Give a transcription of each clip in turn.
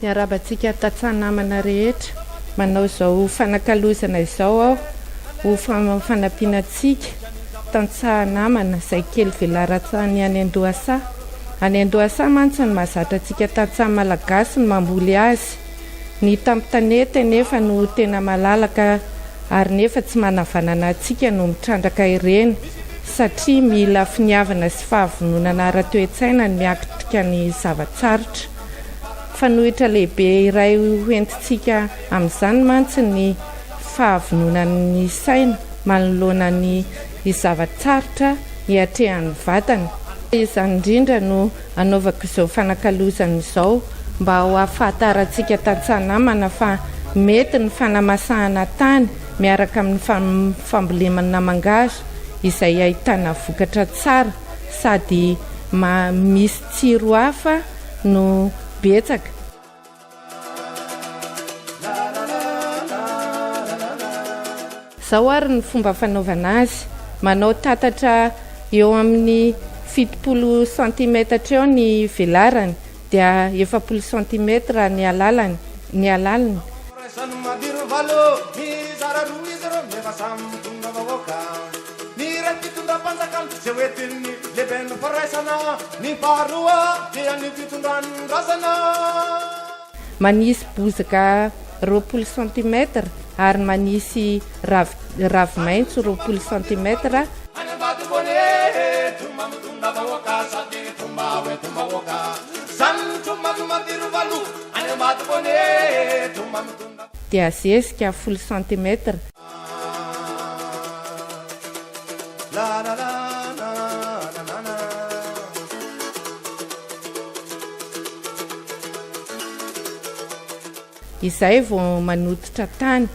Miarabantsika tatsanamana rehetra, manao izao fanakalozana izao aho ho fanampianatsika tantsaha-namana izay kely velaratsany any Andohasa. Any Andohasa mantsy ny mahazatra antsika tantsaha malagasy ny mamboly azy. Ny tampitanety nefa no tena malalaka ary nefa tsy manavanana antsika no mitrandraka ireny satria mila finiavana sy fahavononana ara-toetsaina ny miakitra ny zavatsarotra. Fanohitra lehibe iray hoentintsika amin'izany mantsy ny fahavononan'ny saina manoloana ny zavatsarotra hiatrehan'ny vatana. Izany indrindra no anaovako izao fanakalozana izao mba ho ahafantarantsika tantsaha-namana fa mety ny fanamasahana tany miaraka amin'ny fambolemana mangahazo izay ahitana vokatra tsara sady misy tsiro hafa no betsaka. Zao ary ny fomba fanaovana azy, manao tatatra eo amin'ny 70 cm eo ny velarany dia 70 cm ny alalany. Manisy bozaka 20 cm ary manisy ravy maitso 20 cm. Dia zezika 10 cm. Izay vao manototra tany.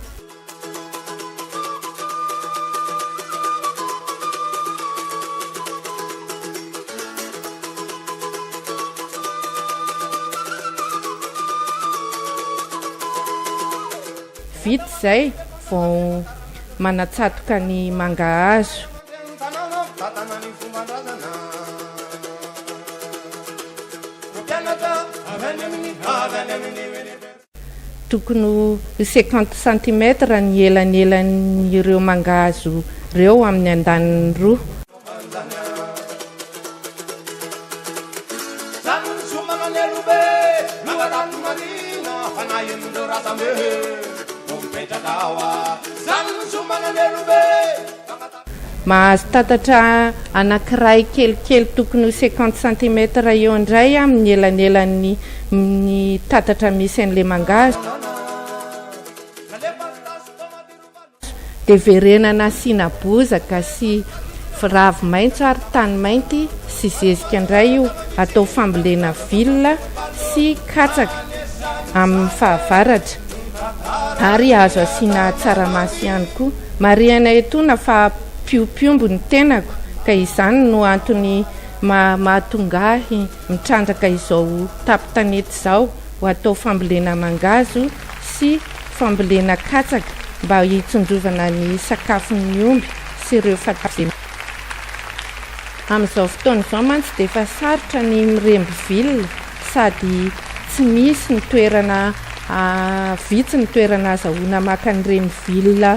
Vita izay vao manatsatoka ny mangahazo. Tokony 50 cm ny elanelan'ireo mangahazo ireo amin'ny andaniny roa. Mahazo tatatra anankiray kelikely tokony 50 cm eo indray amin'ny elanelan'ny tatatra misy an'ilay mangahazo. Dia verenana asiana bozaka sy ravy maitso ary tany mainty sy zezika indray io atao fambolena villa sy katsaka amin'ny fahavaratra ary azo asiana tsaramaso ihany koa. Marihana etona fa piompiombo ny tenako ka izany no antony mahatongahy mitrandraka izao tampitanety izao ho atao fambolena mangahazo sy fambolena katsaka mba hitsonjovana ny sakafon'ny omby sy ireo fatavina. Amin'izao fotoana izao mantsy dia efa sarotra ny miremby villa sady tsy misy ny toerana vitsy ny toerana azahoana maka an'ireny villa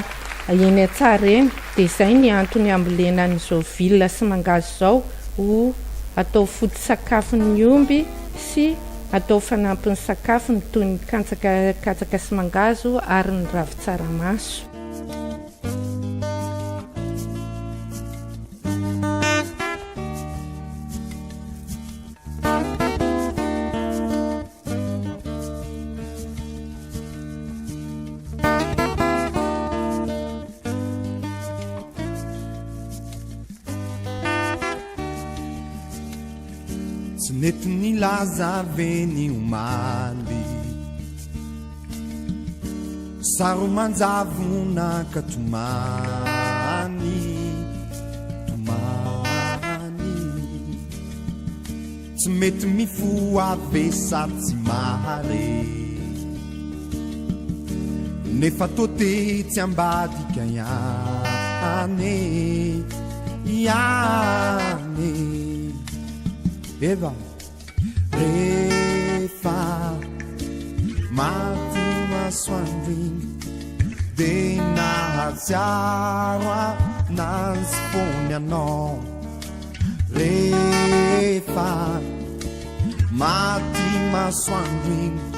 eny an-tsara eny. Dia izay ny antony ambolenan'izao villa sy mangahazo izao ho atao foto-tsakafon'ny omby sy atao fanampin'ny sakafony toy ny katsaka sy mangahazo ary ny ravin-tsaramaso. Tsy mety nilaza veny omaly saro manjavona ka tomany tsy mety mifo avesa tsy mare nefa tote tsy ambadika ihany Eva rehefa maty masoandro igny de nahatsiaro nazy fony anao rehefa maty masoandro igny